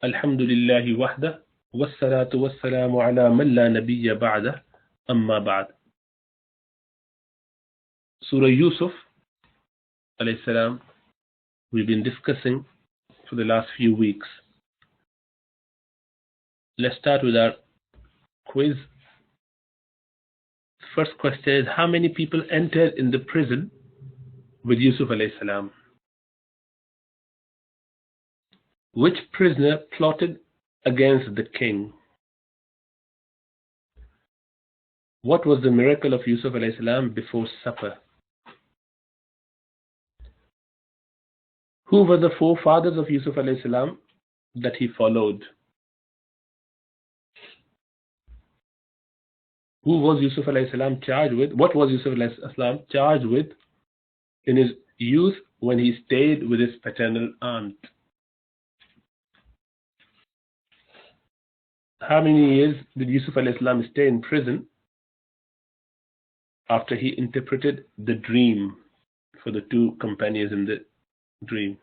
الحمد لله وحده والصلاة والسلام على من لا نبي بعده أما بعد. Surah Yusuf alayhi salam we've been discussing for the last few weeks. Let's start with our quiz. First question is, how many people entered in the prison with Yusuf alayhi salam? Which prisoner plotted against the king? What was the miracle of Yusuf alayhi salam before supper? Who were the forefathers of Yusuf alayhi salam that he followed? Who was Yusuf alayhi salam charged with? What was Yusuf alayhi salam charged with in his youth when he stayed with his paternal aunt? How many years did Yusuf alayhi salam stay in prison after he interpreted the dream for the two companions in the dream,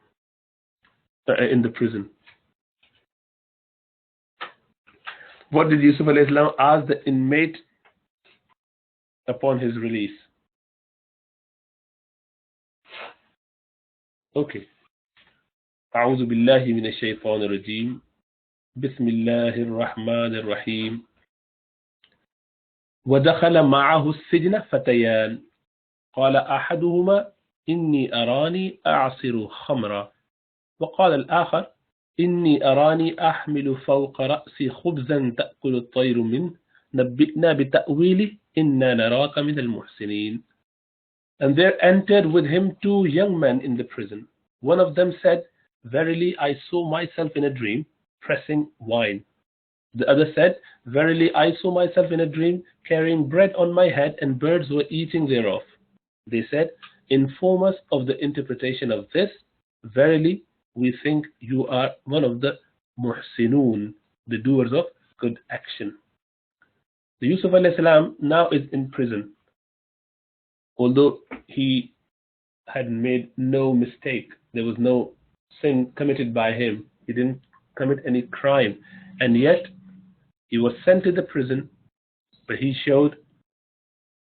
in the prison? What did Yusuf alayhi salam ask the inmate upon his release? Okay. أعوذ بالله من الشيطان الرجيم بسم الله الرحمن الرحيم ودخل معه السجن فتيان قال أحدهما إني أراني أعصر خمرا وقال الآخر إني أراني أحمل فوق رأسي خبزا تأكل الطير منه نبئنا بتأويله إنا نراك من المحسنين. And there entered with him two young men in the prison. One of them said, Verily I saw myself in a dream pressing wine. The other said, Verily I saw myself in a dream carrying bread on my head and birds were eating thereof. They said, Inform us of the interpretation of this. Verily we think you are one of the muhsinun, the doers of good action. The Yusuf alayhi salam now is in prison. Although he had made no mistake, there was no sin committed by him, he didn't commit any crime, and yet he was sent to the prison, but he showed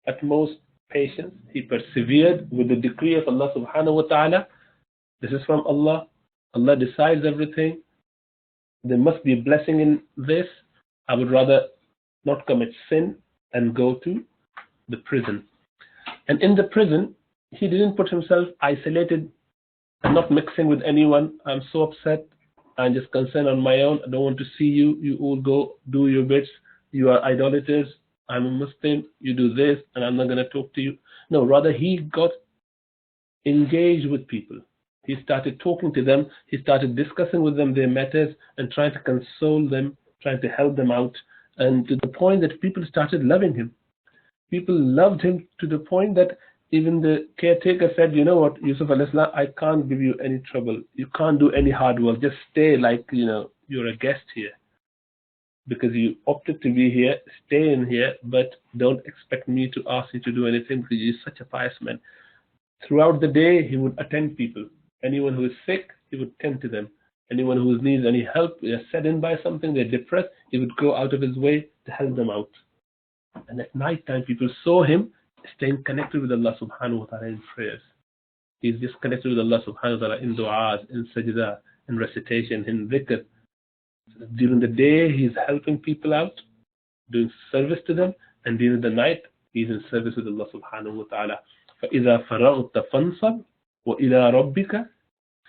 utmost patience. He persevered with the decree of Allah subhanahu wa ta'ala. This is from Allah. Allah decides everything. There must be a blessing in this. I would rather not commit sin and go to the prison. And in the prison, he didn't put himself isolated and not mixing with anyone. I'm so upset. I'm just concerned on my own. I don't want to see you. You all go do your bits. You are idolaters. I'm a Muslim. You do this, and I'm not going to talk to you. No, rather he got engaged with people. He started talking to them. He started discussing with them their matters and trying to console them, trying to help them out, and to the point that people started loving him. People loved him to the point that even the caretaker said, you know what, Yusuf alayhi salam, I can't give you any trouble. You can't do any hard work. Just stay like, you're a guest here. Because you opted to be here, stay in here, but don't expect me to ask you to do anything because you're such a pious man. Throughout the day, he would attend people. Anyone who is sick, he would tend to them. Anyone who needs any help, they're saddened by something, they're depressed, he would go out of his way to help them out. And at night time, people saw him staying connected with Allah subhanahu wa ta'ala in prayers. He's just connected with Allah subhanahu wa ta'ala in du'as, in sajda, in recitation, in dhikr. During the day, he's helping people out, doing service to them, and during the night, he's in service with Allah subhanahu wa ta'ala. فَإِذَا فَرَغْتَ فَانْصَبْ وَإِلَىٰ رَبِّكَ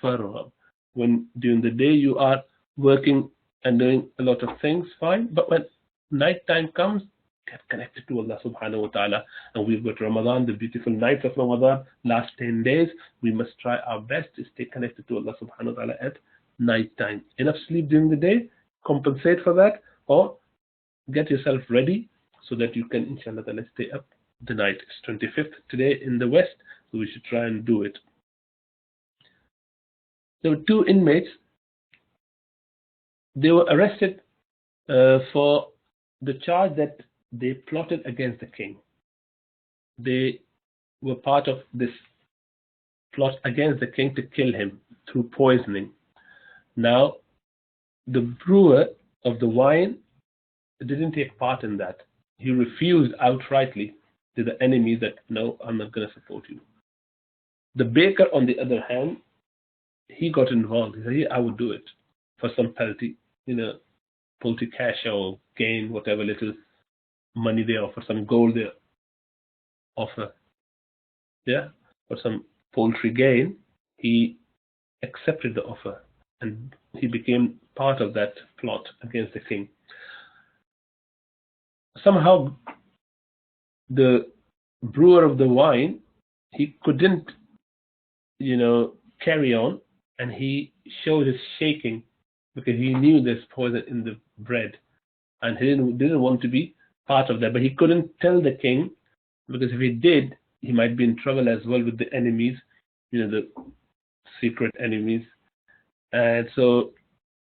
فَارْغَبْ. When during the day you are working and doing a lot of things, fine, but when night time comes, get connected to Allah subhanahu wa ta'ala. And we've got Ramadan, the beautiful nights of Ramadan, last 10 days. We must try our best to stay connected to Allah subhanahu wa ta'ala at night time. Enough sleep during the day, compensate for that, or get yourself ready so that you can, inshallah, stay up the night. It's 25th today in the West, so we should try and do it. There were two inmates. They were arrested for the charge that they plotted against the king. They were part of this plot against the king to kill him through poisoning. Now, the brewer of the wine didn't take part in that. He refused outrightly to the enemy that, no, I'm not going to support you. The baker, on the other hand, he got involved. He said, yeah, I would do it for some penalty, poultry cash or gain, whatever little money they offer, some gold they offer, yeah, for some poultry gain. He accepted the offer and he became part of that plot against the king. Somehow, the brewer of the wine, he couldn't, carry on, and he showed his shaking because he knew there's poison in the bread, and he didn't want to be part of that. But he couldn't tell the king because if he did, he might be in trouble as well with the enemies, the secret enemies. And so,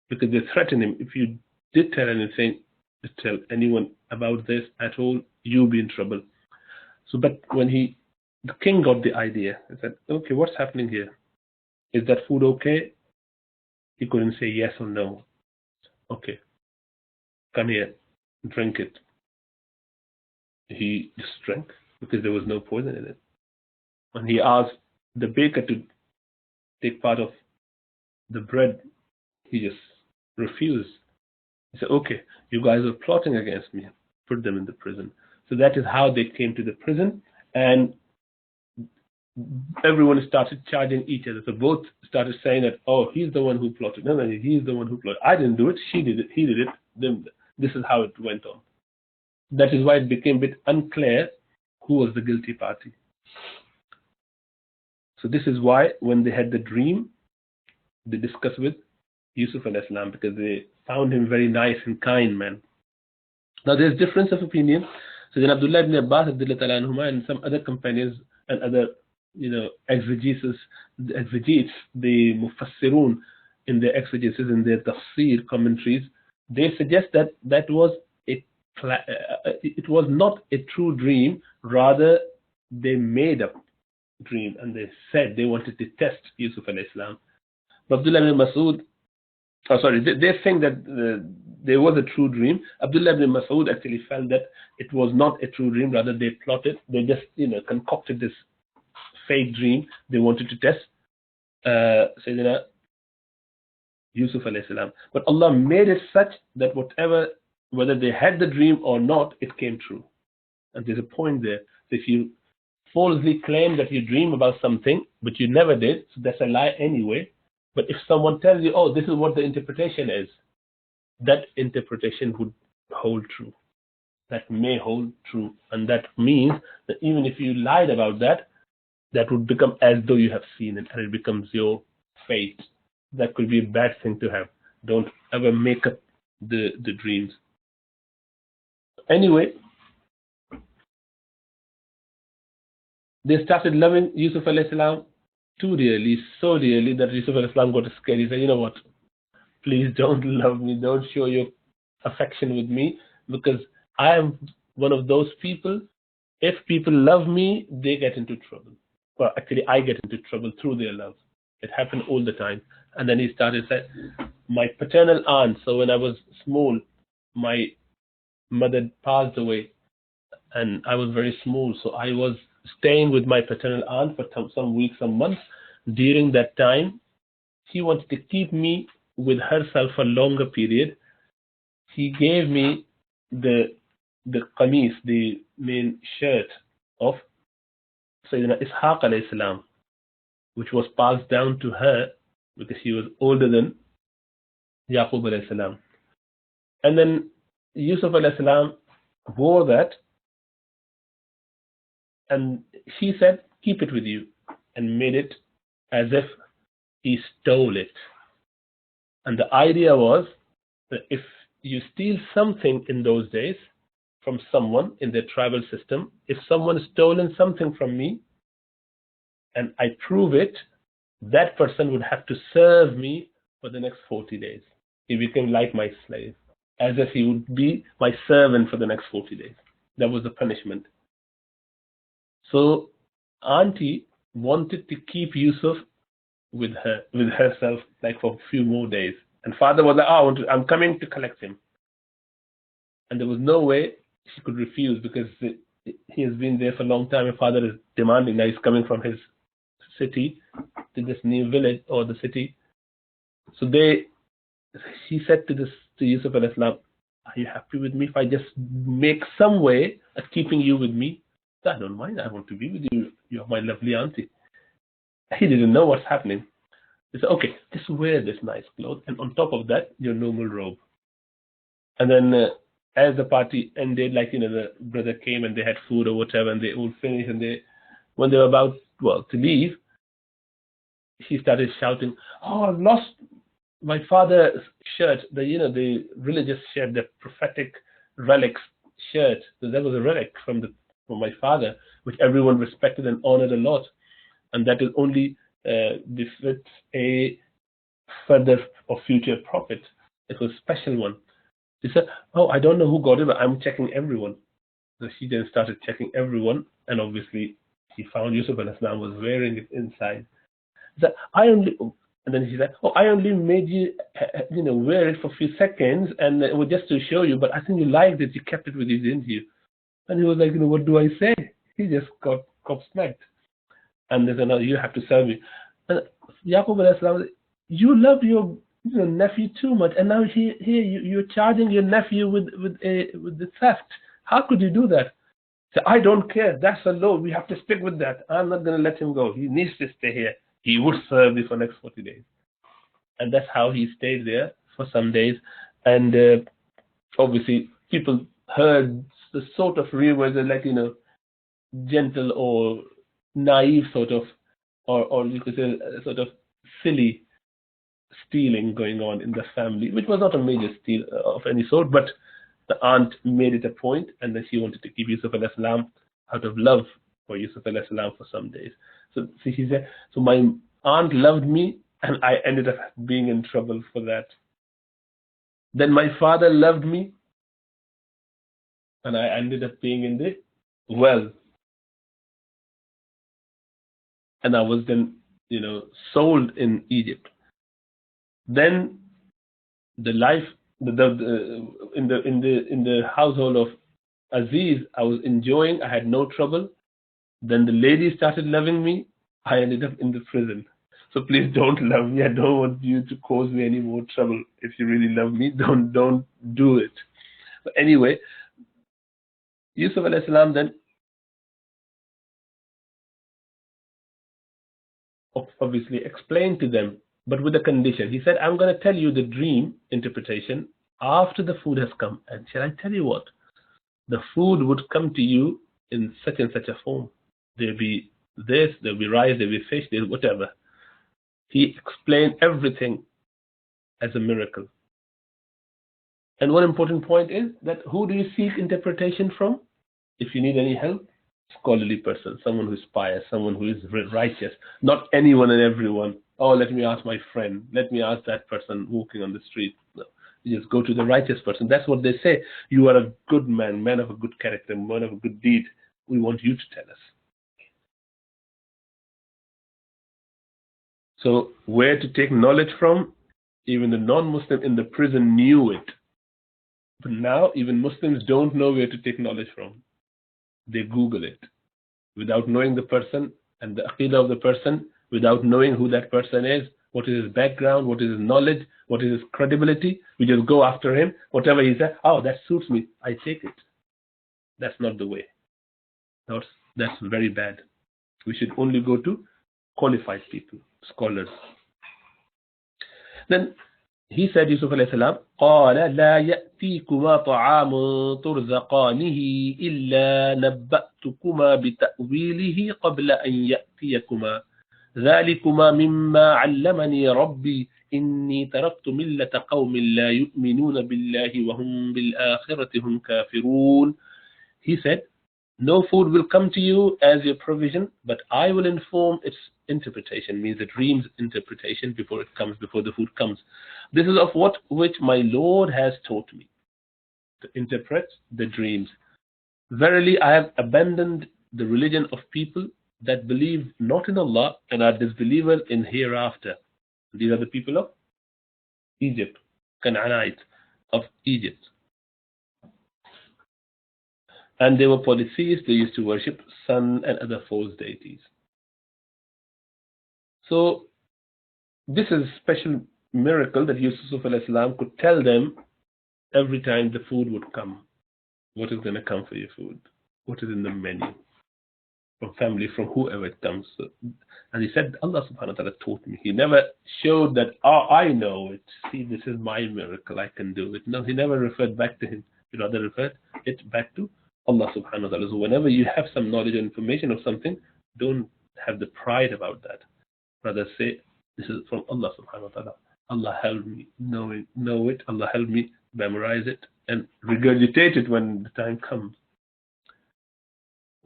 because they threatened him, if you did tell anything, to tell anyone about this at all, you'll be in trouble. So, but when the king got the idea, he said, okay, what's happening here? Is that food okay? He couldn't say yes or no. Okay, come here, drink it. He just drank because there was no poison in it. When he asked the baker to take part of the bread, he just refused. He said, okay, you guys are plotting against me. Put them in the prison. So that is how they came to the prison, and everyone started charging each other. So both started saying that, oh, he's the one who plotted. No, he's the one who plotted. I didn't do it. She did it. He did it. Then this is how it went on. That is why it became a bit unclear who was the guilty party. So this is why when they had the dream, they discussed with Yusuf al-Islam because they found him very nice and kind man. Now there's difference of opinion. So then Abdullah ibn Abbas and some other companions and other exegetes, the mufassirun in their exegesis, in their tafsir commentaries, they suggest that it was not a true dream, rather they made up dream and they said they wanted to test Yusuf al-Islam. But Abdullah ibn Mas'ud, they think that there was a true dream. Abdullah ibn Mas'ud actually felt that it was not a true dream, rather they plotted, they just concocted this fake dream. They wanted to test Sayyidina Yusuf alayhi salam. But Allah made it such that whether they had the dream or not, it came true. And there's a point there. So if you falsely claim that you dream about something, but you never did, so that's a lie anyway. But if someone tells you, oh, this is what the interpretation is, that interpretation would hold true. That may hold true. And that means that even if you lied about that, that would become as though you have seen it, and it becomes your fate. That could be a bad thing to have. Don't ever make up the dreams. Anyway, they started loving Yusuf alayhi salam too dearly, so dearly that Yusuf alayhi salam got scared. He said, you know what, please don't love me, don't show your affection with me, because I am one of those people, if people love me, they get into trouble. Well, actually, I get into trouble through their love. It happened all the time. And then he started saying, my paternal aunt, so when I was small, my mother passed away, and I was very small, so I was staying with my paternal aunt for some weeks, some months. During that time, she wanted to keep me with herself for a longer period. She gave me the qamis, the main shirt of Sayyidina Ishaq alayhi salam, which was passed down to her because she was older than Yaqub alayhi salam. And then Yusuf alayhi salam wore that, and she said, keep it with you, and made it as if he stole it. And the idea was that if you steal something in those days from someone in their tribal system, if someone has stolen something from me and I prove it, that person would have to serve me for the next 40 days. He became like my slave, as if he would be my servant for the next 40 days. That was the punishment. So Auntie wanted to keep Yusuf with herself like for a few more days. And father was like, oh, I'm coming to collect him. And there was no way she could refuse because he has been there for a long time. And father is demanding. Now he's coming from his city to this new village or the city. So he said to Yusuf alayhi salam, are you happy with me if I just make some way of keeping you with me? So I don't mind. I want to be with you. You're my lovely auntie. He didn't know what's happening. He said, okay, just wear this nice clothes, and on top of that, your normal robe. And then as the party ended, like, the brother came and they had food or whatever, and they all finished, and when they were about, to leave, he started shouting, oh, I've lost my father's shirt, the religious shirt, the prophetic relics shirt. So that was a relic from my father, which everyone respected and honored a lot. And that is only befits a further or future prophet. It was a special one. He said, oh, I don't know who got it, but I'm checking everyone. So she then started checking everyone, and obviously she found Yusuf al-Islam was wearing it inside. He said, and then she said, oh, I only made you, wear it for a few seconds, and it was just to show you, but I think you liked it, you kept it with you, didn't you? And he was like, what do I say? He just got gobsmacked. And they said, no, you have to serve me. And Yaqub al-Islam, you love your nephew too much, and now here you're charging your nephew with the theft. How could you do that? So I don't care. That's a law. We have to stick with that. I'm not going to let him go. He needs to stay here. He would serve me for the next 40 days. And that's how he stayed there for some days. And obviously people heard the sort of rumors that, like, gentle or naive sort of, or you could say sort of silly stealing going on in the family, which was not a major steal of any sort, but the aunt made it a point, and then she wanted to keep Yusuf al-Islam out of love for Yusuf al-Islam for some days. So she said, so my aunt loved me, and I ended up being in trouble for that. Then my father loved me, and I ended up being in the well. And I was then, sold in Egypt. Then the life in the household of Aziz, I was enjoying. I had no trouble. Then the lady started loving me. I ended up in the prison. So please don't love me. I don't want you to cause me any more trouble. If you really love me, don't do it. But anyway, Yusuf alayhi salam then obviously explained to them, but with a condition. He said, I'm going to tell you the dream interpretation after the food has come. And shall I tell you what? The food would come to you in such and such a form. There'll be this, there'll be rice, there'll be fish, there'll be whatever. He explained everything as a miracle. And one important point is that who do you seek interpretation from? If you need any help, scholarly person, someone who is pious, someone who is righteous, not anyone and everyone. Oh, let me ask my friend, let me ask that person walking on the street. No, you just go to the righteous person. That's what they say. You are a good man of a good character, man of a good deed. We want you to tell us. So where to take knowledge from? Even the non-Muslim in the prison knew it. But now even Muslims don't know where to take knowledge from. They Google it without knowing the person and the aqidah of the person, without knowing who that person is, what is his background, what is his knowledge, what is his credibility. We just go after him. Whatever he says, oh, that suits me, I take it. That's not the way. That's very bad. We should only go to qualified people, scholars. Then he said, Yusuf alayhi salam, قال لا يأتيكما طعام ترزقانه إلا نبأتكما بتأويله قبل أن يأتيكما ذلكما مما علمني ربي إني تركت ملة قوم لا يؤمنون بالله وهم بالآخرة هم كافرون. He said, no food will come to you as your provision, but I will inform its interpretation, means the dream's interpretation before the food comes. This is of which my Lord has taught me to interpret the dreams. Verily, I have abandoned the religion of people that believe not in Allah and are disbelievers in hereafter. These are the people of Egypt, Canaanites of Egypt. And they were polytheists, they used to worship sun and other false deities. So this is a special miracle that Yusuf al-Islam could tell them every time the food would come. What is going to come for your food? What is in the menu? From family, from whoever it comes. So, and he said, Allah subhanahu wa ta'ala taught me. He never showed that, oh, I know it. See, this is my miracle. I can do it. No, he never referred back to him. He rather referred it back to Allah subhanahu wa ta'ala. So whenever you have some knowledge or information of something, don't have the pride about that. Rather say, this is from Allah subhanahu wa ta'ala. Allah help me know it. Allah help me memorize it and regurgitate it when the time comes.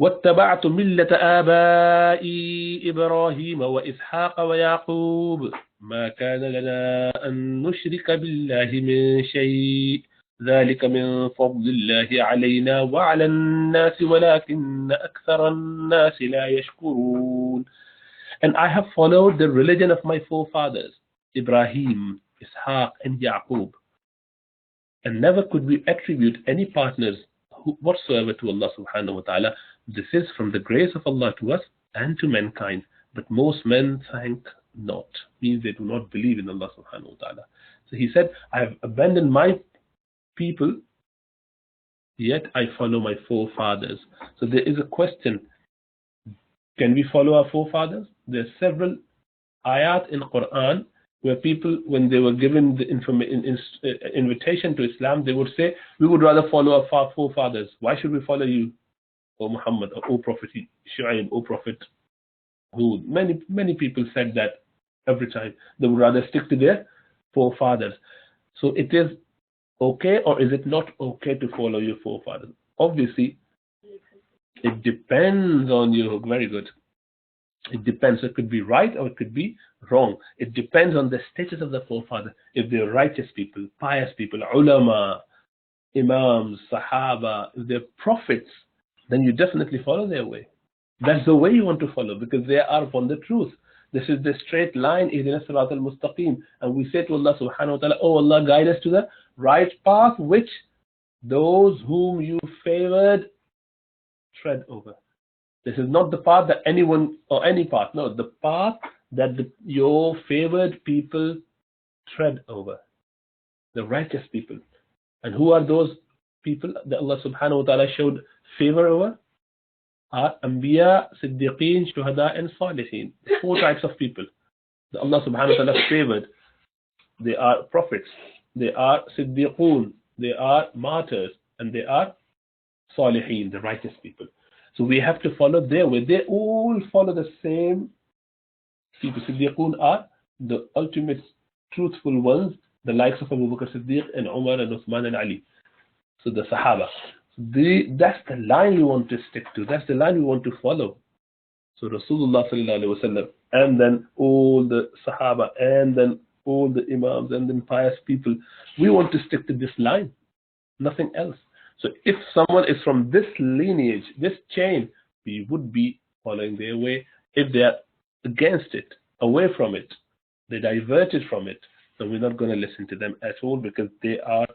واتبعت ملة آبائي إبراهيم وإسحاق ويعقوب ما كان لنا أن نشرك بالله من شيء ذلك من فضل الله علينا وعلى الناس ولكن أكثر الناس لا يشكرون. And I have followed the religion of my forefathers, Ibrahim, Ishaq, and Yaqub, and never could we attribute any partners whatsoever to Allah subhanahu wa ta'ala. This is from the grace of Allah to us and to mankind, but most men thank not, means they do not believe in Allah subhanahu wa ta'ala. So he said, I have abandoned my people, yet I follow my forefathers. So there is a question, can we follow our forefathers? There are several ayat in Quran where people, when they were given the invitation to Islam, they would say, we would rather follow our forefathers. Why should we follow you, O Muhammad, or O Prophet Shu'aib, O Prophet Hud? Many people said that every time. They would rather stick to their forefathers. So it is okay, or is it not okay to follow your forefathers? Obviously, it depends on you. Very good. It depends. It could be right or it could be wrong. It depends on the status of the forefather. If they're righteous people, pious people, ulama, imams, sahaba, if they're prophets, then you definitely follow their way. That's the way you want to follow, because they are upon the truth. This is the straight line, ihdina sirat al-mustaqim. And we say to Allah subhanahu wa ta'ala, oh Allah, guide us to the right path, which those whom you favored tread over. This is not the path that anyone or any path. No, the path that your favored people tread over. The righteous people. And who are those people that Allah subhanahu wa ta'ala showed favor over? Are Anbiya, Siddiqeen, Shuhada, and Salihin. 4 types of people that Allah subhanahu wa ta'ala favored. They are prophets. They are Siddiqoon. They are martyrs. And they are Salihin, the righteous people. So we have to follow their way. They all follow the same people. Siddiqoon are the ultimate truthful ones, the likes of Abu Bakr Siddiq and Umar and Uthman and Ali. So the Sahaba. That's the line we want to stick to. That's the line we want to follow. So Rasulullah sallallahu alaihi wasallam, and then all the Sahaba, and then all the Imams, and then pious people. We want to stick to this line, nothing else. So if someone is from this lineage, this chain, we would be following their way. If they are against it, away from it, they diverted from it, then we're not going to listen to them at all, because they are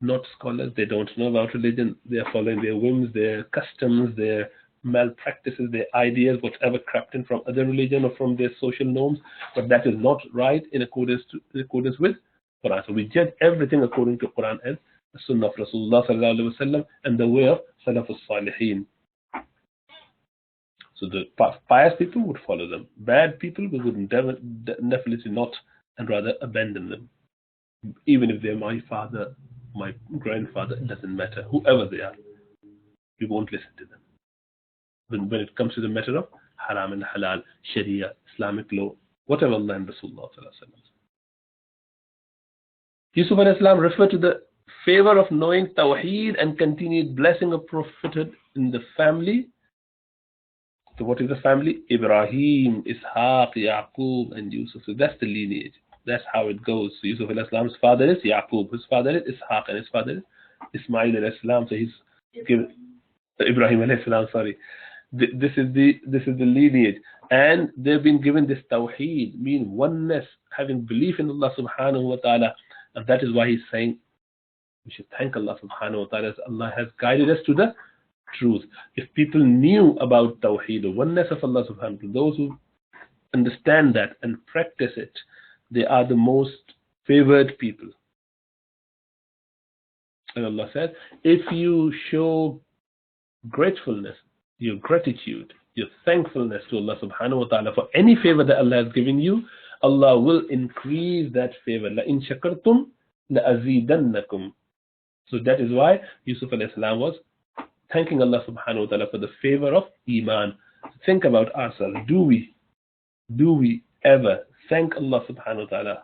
not scholars. They don't know about religion. They are following their whims, their customs, their malpractices, their ideas, whatever crept in from other religion or from their social norms. But that is not right in accordance with Quran. So we judge everything according to Quran and the Sunnah of Rasulullah sallallahu alaihi wasallam and the way of Salafus Salihin. So the pious people would follow them. Bad people, we would definitely not, and rather abandon them. Even if they're my father, my grandfather, it doesn't matter. Whoever they are, we won't listen to them. When it comes to the matter of haram and halal, sharia, Islamic law, whatever Allah and Rasulullah sallallahu alaihi wasallam. Yusuf alayhi salam referred to the favor of knowing Tawheed and continued blessing of prophethood in the family. So what is the family? Ibrahim, Ishaq, Yaqub, and Yusuf. So that's the lineage. That's how it goes. So Yusuf alayhi salam's father is Yaqub, his father is Ishaq, and his father is Ismail alayhi salam. So he's given Ibrahim alayhi salam, sorry. This is the lineage, and they've been given this tawheed, mean oneness, having belief in Allah subhanahu wa ta'ala, and that is why he's saying we should thank Allah subhanahu wa ta'ala, as Allah has guided us to the truth. If people knew about tawheed, the oneness of Allah subhanahu wa ta'ala, those who understand that and practice it, they are the most favored people. And Allah said, if you show gratefulness, your gratitude, your thankfulness to Allah subhanahu wa ta'ala for any favor that Allah has given you, Allah will increase that favor. لَإِن شَكَرْتُمْ لَأَزِيدَنَّكُمْ. So that is why Yusuf alayhi salam was thanking Allah subhanahu wa ta'ala for the favor of Iman. Think about ourselves. Do we ever thank Allah subhanahu wa ta'ala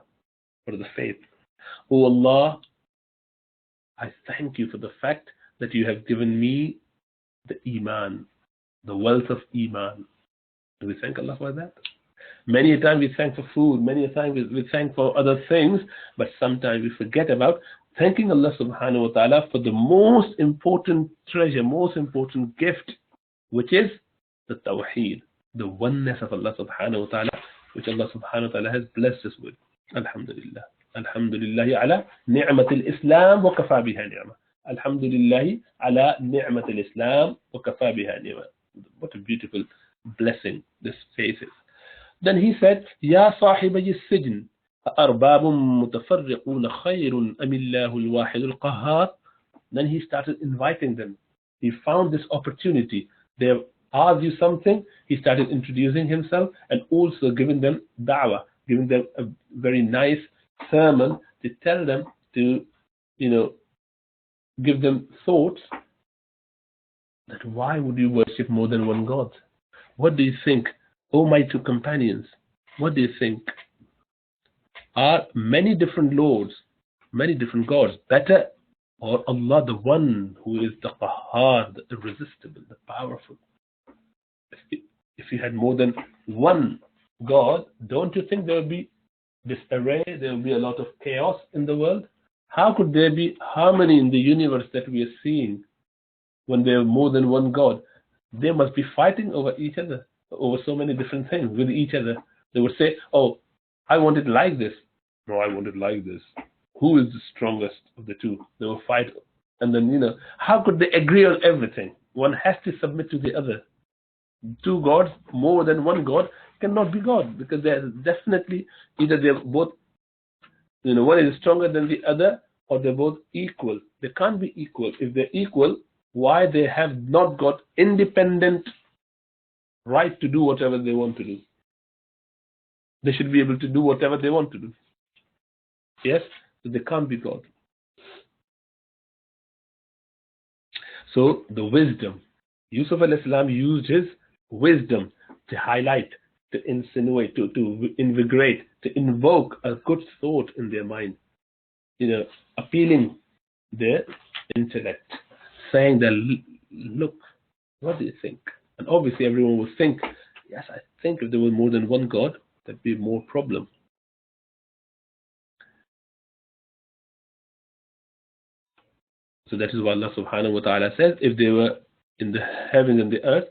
for the faith? Oh Allah, I thank you for the fact that you have given me the Iman, the wealth of Iman. Do we thank Allah for that? Many a time we thank for food, many a time we thank for other things, but sometimes we forget about thanking Allah subhanahu wa ta'ala for the most important treasure, most important gift, which is the tawheed, the oneness of Allah subhanahu wa ta'ala, which Allah subhanahu wa ta'ala has blessed us with. Alhamdulillah. Alhamdulillah ala ni'matil Islam wa kafa biha ni'ma. Alhamdulillah ala ni'matil Islam wa kafa biha ni'ma. What a beautiful blessing this faith is. Then he said, Ya sahibayi sijn, arbabun mutafarriqun khayrun amillahu al-wahid al-qahhar. Then he started inviting them. He found this opportunity. They have asked you something. He started introducing himself and also giving them da'wah, giving them a very nice sermon to tell them to, give them thoughts that why would you worship more than one God? What do you think? Oh, my two companions, what do you think? Are many different lords, many different gods better, or Allah, the one who is the Qahhar, the irresistible, the powerful? If you had more than one God, don't you think there will be disarray, there will be a lot of chaos in the world? How could there be harmony in the universe that we are seeing when there are more than one God? They must be fighting over each other, over so many different things with each other. They would say, oh, I want it like this. No, I want it like this. Who is the strongest of the two? They will fight. And then, how could they agree on everything? One has to submit to the other. Two gods, more than one God, cannot be God, because they're definitely either they're both, one is stronger than the other, or they're both equal. They can't be equal. If they're equal, why they have not got independent right to do whatever they want to do? They should be able to do whatever they want to do. Yes, so they can't be God. So the wisdom, Yusuf alayhi salam used his wisdom to highlight, to insinuate, to invigorate, to invoke a good thought in their mind, appealing their intellect, saying that, look, what do you think? And obviously everyone will think, yes, I think if there was more than one God, there'd be more problem. So that is what Allah subhanahu wa ta'ala says, if they were in the heavens and the earth,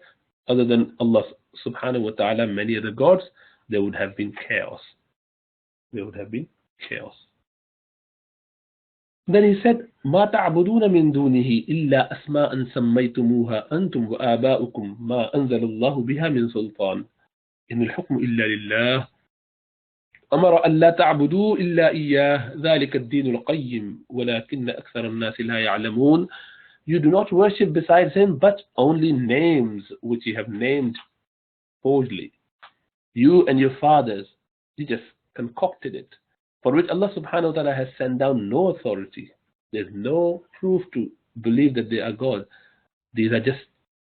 other than Allah subhanahu wa ta'ala, many other gods, there would have been chaos. There would have been chaos. Then he said, ما تعبدون من دونه إلا أسماء سميتموها أنتم وآباؤكم ما أنزل الله بها من سلطان إن الحكم إلا لله أمر أن لا تعبدوا إلا إياه ذلك الدين القيم ولكن أكثر الناس لا يعلمون. You do not worship besides him but only names which you have named forgedly. You and your fathers, you just concocted it, for which Allah subhanahu wa ta'ala has sent down no authority. There's no proof to believe that they are God. These are just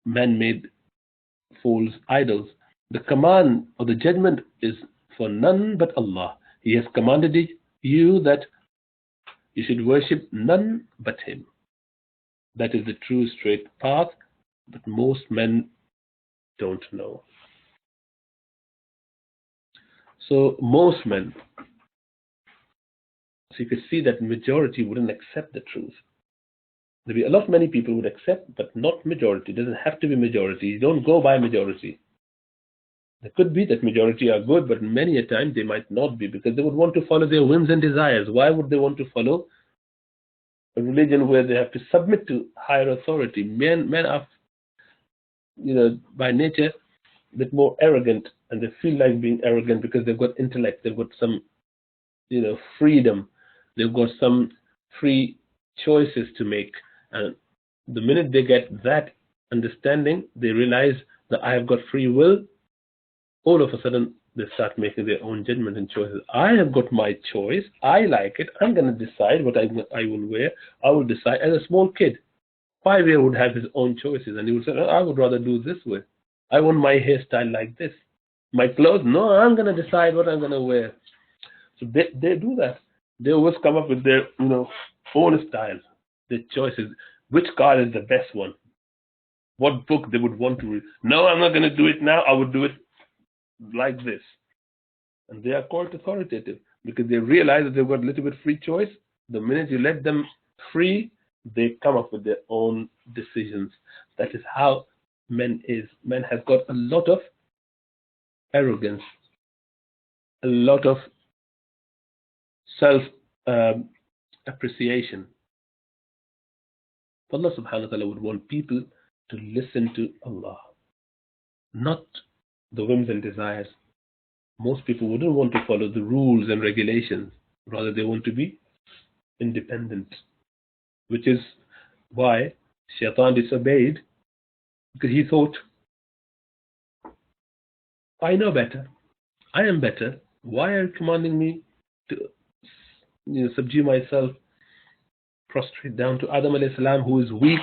man-made false idols. The command or the judgment is for none but Allah. He has commanded you that you should worship none but him. That is the true straight path, but most men don't know. So most men, so you could see that majority wouldn't accept the truth. There'll be a lot many people would accept, but not majority. It doesn't have to be majority. You don't go by majority. There could be that majority are good, but many a time they might not be because they would want to follow their whims and desires. Why would they want to follow a religion where they have to submit to higher authority? Men are, by nature, a bit more arrogant, and they feel like being arrogant because they've got intellect, they've got some, freedom, they've got some free choices to make. And the minute they get that understanding, they realize that I have got free will. All of a sudden, they start making their own judgment and choices. I have got my choice. I like it. I'm going to decide what I will wear. I will decide. As a small kid, 5-year would have his own choices, and he would say, I would rather do this way. I want my hairstyle like this. My clothes, no, I'm going to decide what I'm going to wear. So they do that. They always come up with their, own styles, their choices. Which car is the best one? What book they would want to read? No, I'm not going to do it now. I would do it like this. And they are called authoritative because they realize that they've got a little bit free choice. The minute you let them free, they come up with their own decisions. That is how men is. Men have got a lot of arrogance, a lot of self appreciation. Allah subhanahu wa ta'ala would want people to listen to Allah, not the whims and desires. Most people wouldn't want to follow the rules and regulations. Rather, they want to be independent, which is why Shaitan disobeyed, because he thought, I know better. I am better. Why are you commanding me to subdue myself, prostrate down to Adam alayhi salam, who is weak,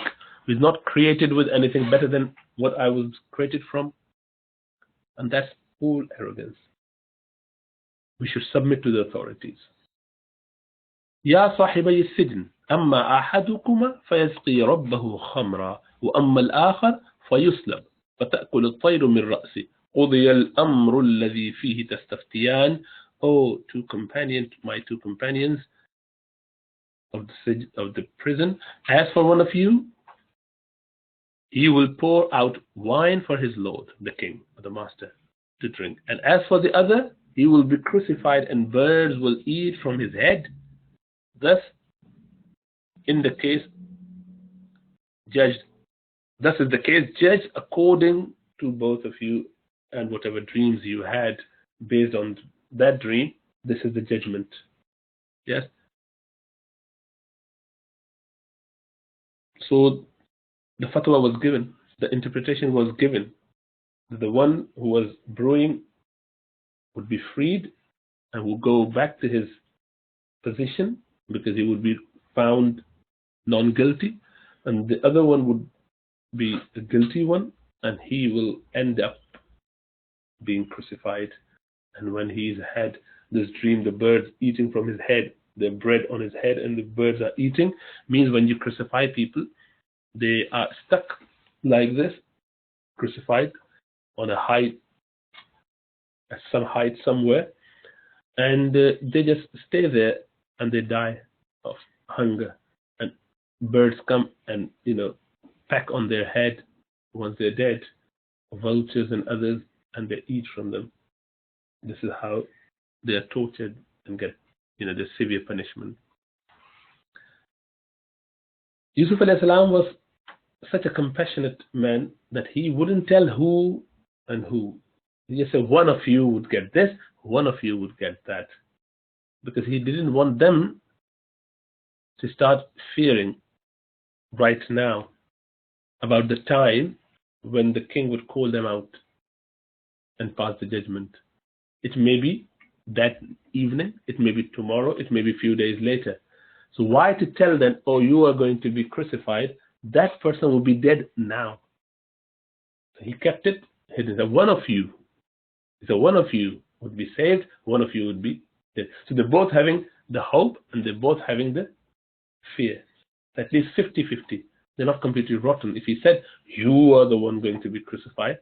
who is not created with anything better than what I was created from? And that's all arrogance. We should submit to the authorities. يا صاحبي السجن أما أحدكما فيسقي ربه خمرا وأما الآخر فيصلب فتأكل الطير من رأسه قضي الأمر الذي فيه تستفتيان. Oh, my two companions of the prison, as for one of you, he will pour out wine for his lord, the king, or the master, to drink. And as for the other, he will be crucified and birds will eat from his head. Thus is the case judged according to both of you, and whatever dreams you had based on that dream, this is the judgment. Yes. So the fatwa was given, the interpretation was given. The one who was brewing would be freed and would go back to his position because he would be found non-guilty, and the other one would be the guilty one, and he will end up being crucified. And when he's had this dream, the birds eating from his head, the bread on his head, and the birds are eating, means when you crucify people, they are stuck like this, crucified on a height, at some height somewhere, and they just stay there and they die of hunger. And birds come and peck on their head once they're dead, vultures and others, and they eat from them. This is how they are tortured and get the severe punishment. Yusuf alayhi salam was such a compassionate man that he wouldn't tell who and who. He just said, one of you would get this, one of you would get that. Because he didn't want them to start fearing right now about the time when the king would call them out and pass the judgment. It may be that evening, it may be tomorrow, it may be a few days later. So why to tell them, oh, you are going to be crucified? That person will be dead now. So he kept it hidden. That one of you, would be saved, one of you would be dead. So they're both having the hope and they're both having the fear. At least 50-50. They're not completely rotten. If he said, you are the one going to be crucified,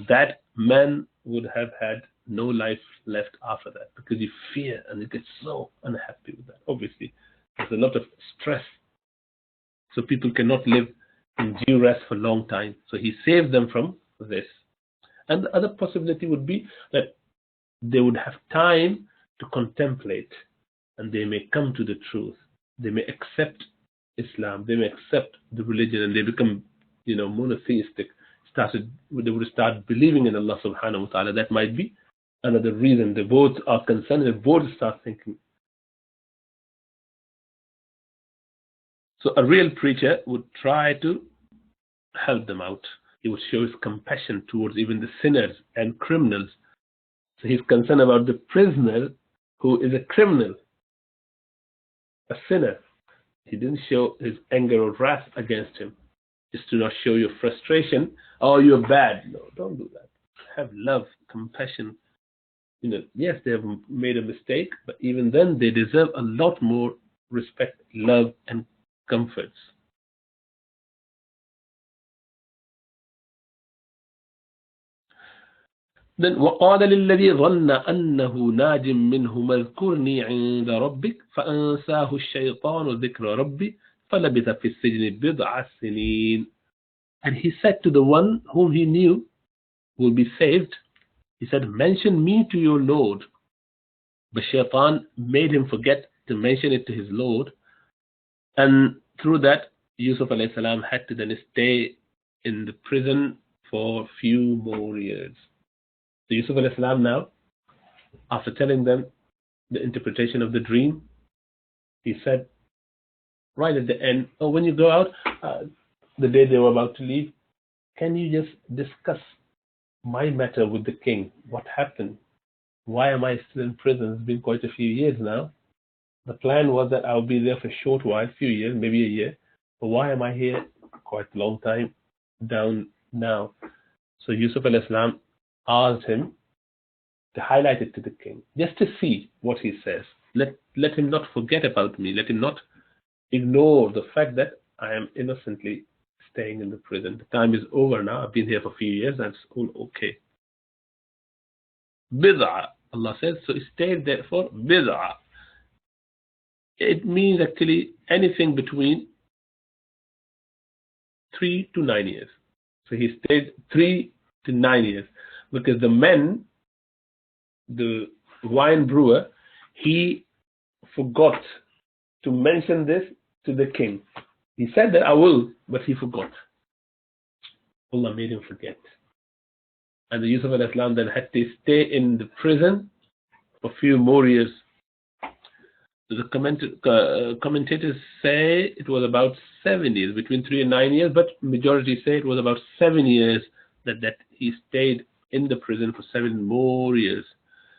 that man would have had no life left after that, because you fear and you get so unhappy with that. Obviously, there's a lot of stress So people cannot live in duress for a long time. So he saved them from this. And the other possibility would be that they would have time to contemplate and they may come to the truth. They may accept Islam, they may accept the religion and they become, monotheistic. They would start believing in Allah subhanahu wa ta'ala. That might be another reason. They both are concerned, they both start thinking. So a real preacher would try to help them out. He would show his compassion towards even the sinners and criminals. So he's concerned about the prisoner who is a criminal, a sinner. He didn't show his anger or wrath against him. Just to not show your frustration. Oh, you're bad. No, don't do that. Have love, compassion. Yes, they have made a mistake, but even then they deserve a lot more respect, love, and comforts. Then وقال للذي ظن أنه ناج منه اذكرني عند ربك فأنساه الشيطان ذكر ربي فلبث في السجن بضع سنين. And he said to the one whom he knew will be saved, he said, mention me to your Lord. But Shaitan made him forget to mention it to his Lord. And through that, Yusuf alayhi salam had to then stay in the prison for a few more years. So Yusuf alayhi salam now, after telling them the interpretation of the dream, he said, right at the end, when you go out, the day they were about to leave, can you just discuss my matter with the king? What happened? Why am I still in prison? It's been quite a few years now. The plan was that I'll be there for a short while, few years, maybe a year. But why am I here quite a long time down now? So Yusuf alayhi salam asked him to highlight it to the king, just to see what he says. Let him not forget about me. Let him not ignore the fact that I am innocently staying in the prison. The time is over now. I've been here for a few years. That's all okay. Bid'a, Allah says. So he stayed there for bid'a. It means actually anything between 3 to 9 years. So he stayed 3 to 9 years because the wine brewer, he forgot to mention this to the king. He said that I will, but he forgot. Allah made him forget. And the Yusuf alayhi salam then had to stay in the prison for a few more years. The commentators say it was about 7 years, between 3 and 9 years, but majority say it was about 7 years that he stayed in the prison for 7 more years.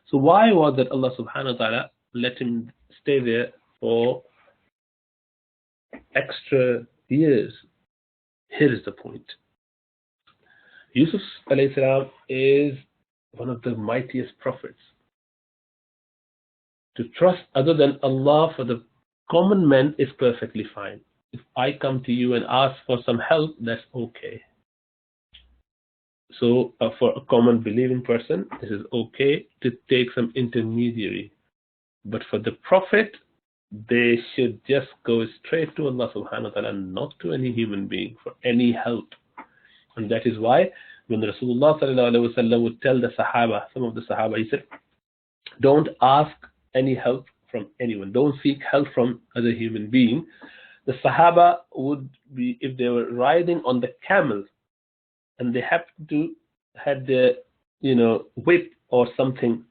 So why was that Allah subhanahu wa ta'ala let him stay there for extra years? Here is the point. Yusuf alayhi salam is one of the mightiest prophets. To trust other than Allah for the common man is perfectly fine. If I come to you and ask for some help, that's okay. So for a common believing person, this is okay to take some intermediary. But for the prophet, they should just go straight to Allah subhanahu wa ta'ala, not to any human being for any help. And that is why when Rasulullah sallallahu alaihi wasallam would tell the Sahaba, some of the Sahaba, he said, don't ask any help from anyone. Don't seek help from other human being. The Sahaba would be, if they were riding on the camel and they happened to had their, whip or something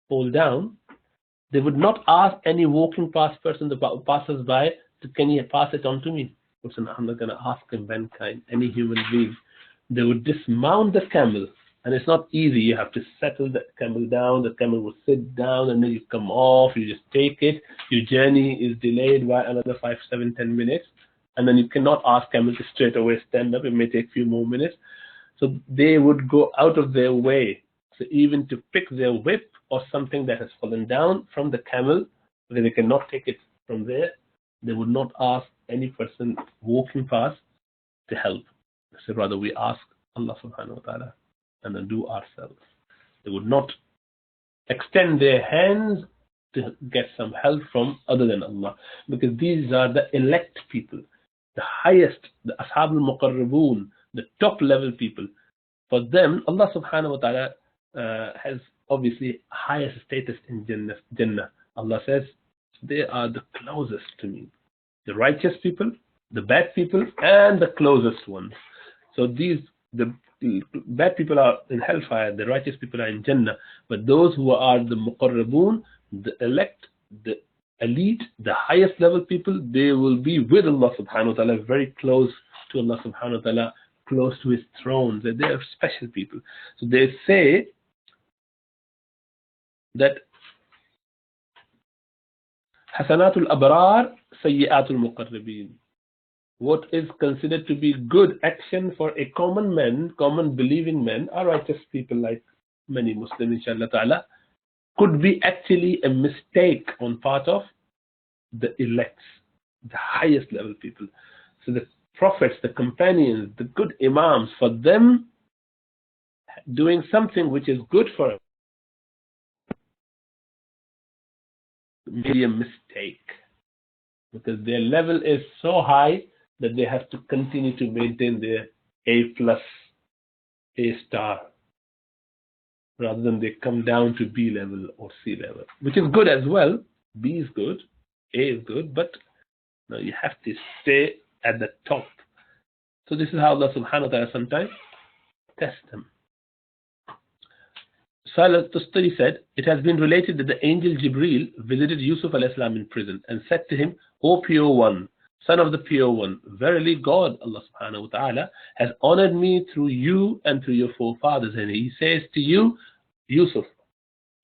fall down, they would not ask any walking past person, the passers by, can you pass it on to me? I'm not going to ask mankind, any human being. They would dismount the camel. And it's not easy. You have to settle the camel down. The camel will sit down and then you come off. You just take it. Your journey is delayed by another 5, 7, 10 minutes. And then you cannot ask camel to straight away stand up. It may take a few more minutes. So they would go out of their way. So even to pick their whip or something that has fallen down from the camel, because they cannot take it from there, they would not ask any person walking past to help. So rather we ask Allah subhanahu wa ta'ala and then do ourselves. They would not extend their hands to get some help from other than Allah, because these are the elect people. the highest, the Ashab al-Muqarrabun, the top level people. For them, Allah subhanahu wa ta'ala has obviously highest status in Jannah. Allah says, they are the closest to me. The righteous people, the bad people, and the closest ones. So the bad people are in hellfire, the righteous people are in Jannah. But those who are the Muqarrabun, the elect, the elite, the highest level people, they will be with Allah subhanahu wa ta'ala, very close to Allah subhanahu wa ta'ala, close to His throne. They are special people. So they say that Hasanatul Abrar, Sayyiatul Muqarrabin. What is considered to be good action for a common man, common believing men, are righteous people like many Muslims, inshallah ta'ala, could be actually a mistake on part of the elects, the highest level people. So the prophets, the companions, the good imams, for them, doing something which is good for them may be a mistake, because their level is so high that they have to continue to maintain their A+, A star, rather than they come down to B level or C level, which is good as well. B is good, A is good, but no, you have to stay at the top. So this is how Allah subhanahu wa ta'ala sometimes tests them. Surah Yusuf said, it has been related that the angel Jibreel visited Yusuf alayhi salam in prison and said to him, O pure one, son of the pure one, verily God, Allah subhanahu wa ta'ala, has honored me through you and through your forefathers. And He says to you, Yusuf,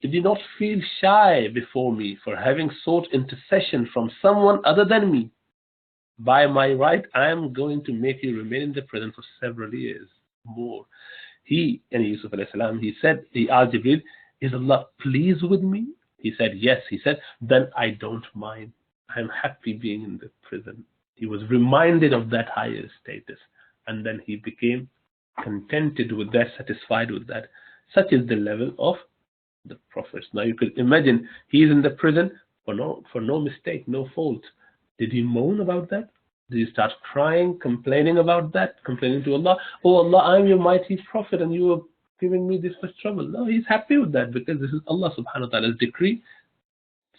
did you not feel shy before me for having sought intercession from someone other than me? By my right, I am going to make you remain in the prison for several years more. He, and Yusuf alayhi salam, he asked Jibreel, is Allah pleased with me? He said, yes. He said, then I don't mind. I'm happy being in the prison. He was reminded of that higher status, and then he became contented with that, satisfied with that. Such is the level of the prophets. Now you could imagine, he is in the prison for no mistake, no fault. Did he moan about that? Did he start crying, complaining about that, complaining to Allah? Oh Allah, I'm your mighty prophet and you are giving me this much trouble. No, he's happy with that because this is Allah subhanahu wa ta'ala's decree.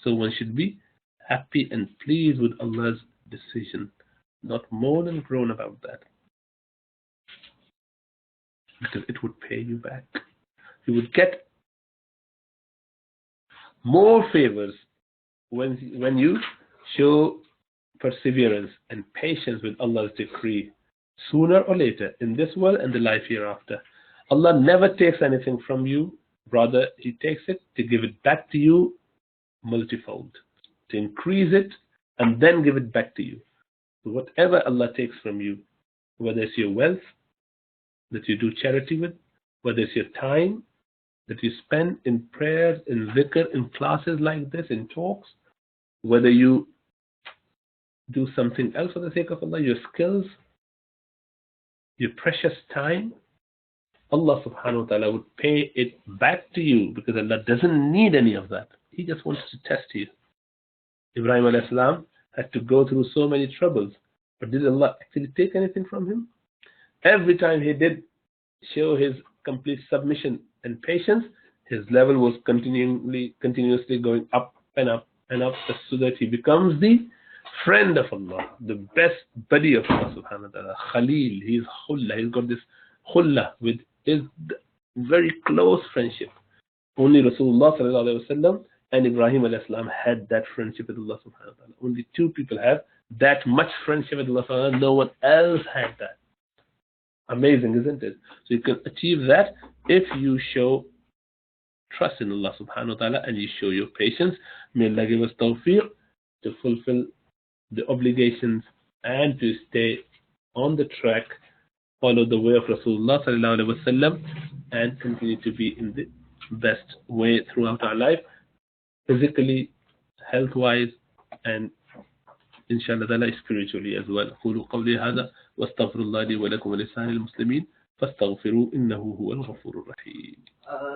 So one should be happy and pleased with Allah's decision, not moan and groan about that, because it would pay you back. You would get more favors when you show perseverance and patience with Allah's decree, sooner or later, in this world and the life hereafter. Allah never takes anything from you, rather He takes it to give it back to you multifold, to increase it and then give it back to you. So whatever Allah takes from you, whether it's your wealth that you do charity with, whether it's your time that you spend in prayers, in zikr, in classes like this, in talks, whether you do something else for the sake of Allah, your skills, your precious time, Allah subhanahu wa ta'ala would pay it back to you, because Allah doesn't need any of that. He just wants to test you. Ibrahim alayhi salam had to go through so many troubles, but did Allah actually take anything from him? Every time he did show his complete submission and patience, his level was continuously going up and up and up, so that he becomes the friend of Allah, the best buddy of Allah subhanahu wa ta'ala, Khalil. He's Khulla. He's got this Khulla with his very close friendship. Only Rasulullah sallallahu alaihi wasallam and Ibrahim alayhi salam had that friendship with Allah subhanahu wa ta'ala. Only two people have that much friendship with Allah subhanahu wa ta'ala. No one else had that. Amazing, isn't it? So you can achieve that if you show trust in Allah subhanahu wa ta'ala and you show your patience. May Allah give us tawfiq to fulfill the obligations and to stay on the track, follow the way of Rasulullah sallallahu alaihi wasallam, and continue to be in the best way throughout our life, physically, health-wise, and inshallah ta'ala spiritually as well. قولوا قولي هذا واستغفر الله لي ولكم ولسائر المسلمين فاستغفروه إنه هو الغفور الرحيم.